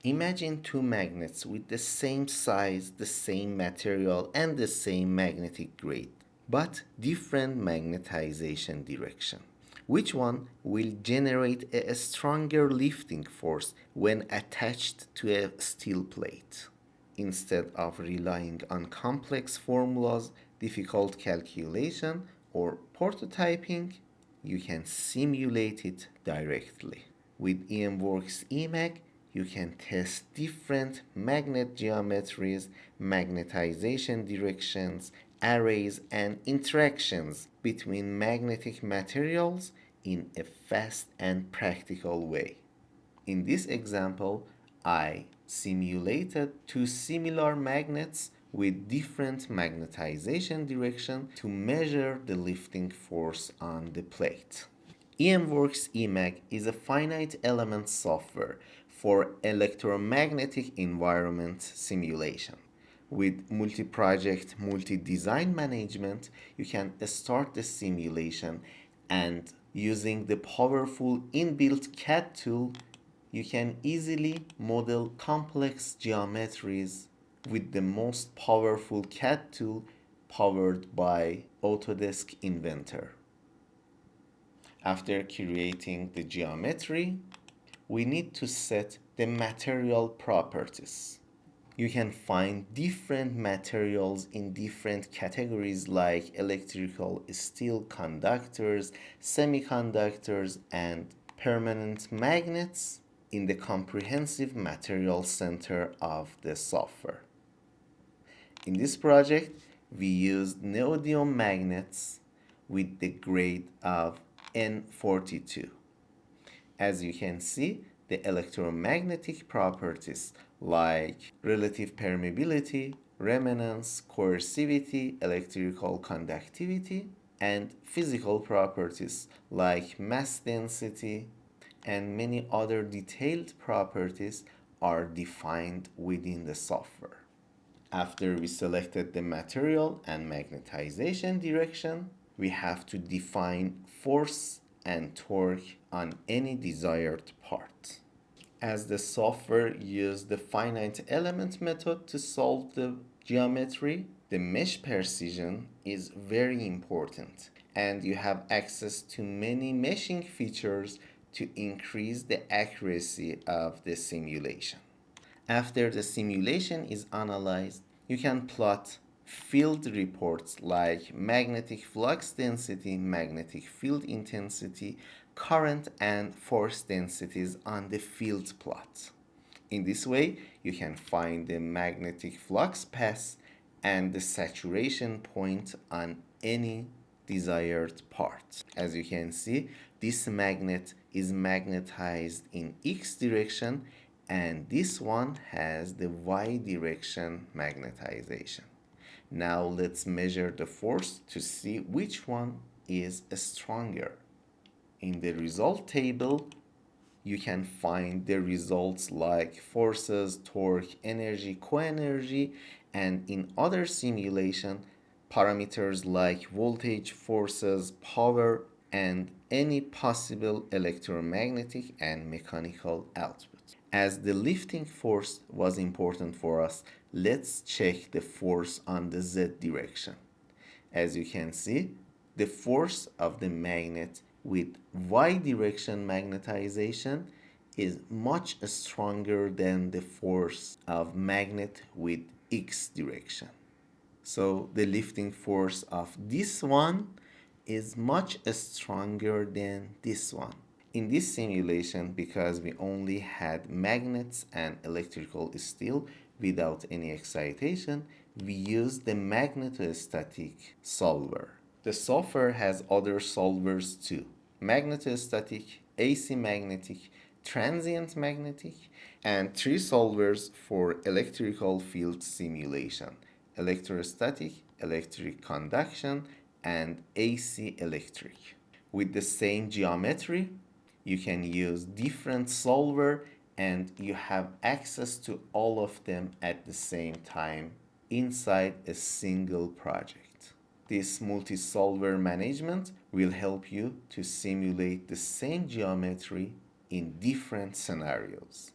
Imagine two magnets with the same size, the same material, and the same magnetic grade, but different magnetization direction. Which one will generate a stronger lifting force when attached to a steel plate? Instead of relying on complex formulas, difficult calculation, or prototyping, you can simulate it directly. With EMWORKS EMAG, you can test different magnet geometries, magnetization directions, arrays, and interactions between magnetic materials in a fast and practical way. In this example, I simulated two similar magnets with different magnetization direction to measure the lifting force on the plate. EMWORKS EMAG is a finite element software for electromagnetic environment simulation. With multi-project, multi-design management, you can start the simulation, and using the powerful inbuilt CAD tool, you can easily model complex geometries with the most powerful CAD tool powered by Autodesk Inventor. After creating the geometry, we need to set the material properties. You can find different materials in different categories like electrical steel conductors, semiconductors, and permanent magnets in the comprehensive material center of the software. In this project, we used neodymium magnets with the grade of N42. As you can see, the electromagnetic properties like relative permeability, remanence, coercivity, electrical conductivity, and physical properties like mass density and many other detailed properties are defined within the software. After we selected the material and magnetization direction, we have to define force and torque on any desired part. As the software used the finite element method to solve the geometry, the mesh precision is very important, and you have access to many meshing features to increase the accuracy of the simulation. After the simulation is analyzed, you can plot field reports like magnetic flux density, magnetic field intensity, current, and force densities on the field plot. In this way, you can find the magnetic flux path and the saturation point on any desired part. As you can see, this magnet is magnetized in X direction, and this one has the Y direction magnetization. Now let's measure the force to see which one is stronger. In the result table, you can find the results like forces, torque, energy, co-energy, and in other simulation, parameters like voltage, forces, power, and any possible electromagnetic and mechanical output. As the lifting force was important for us, let's check the force on the Z direction. As you can see, the force of the magnet with Y direction magnetization is much stronger than the force of magnet with X direction. So the lifting force of this one is much stronger than this one. In this simulation, because we only had magnets and electrical steel without any excitation, we used the magnetostatic solver. The software has other solvers too: magnetostatic, AC magnetic, transient magnetic, and 3 solvers for electrical field simulation: electrostatic, electric conduction, and AC electric. With the same geometry, you can use different solver, and you have access to all of them at the same time inside a single project. This multi-solver management will help you to simulate the same geometry in different scenarios.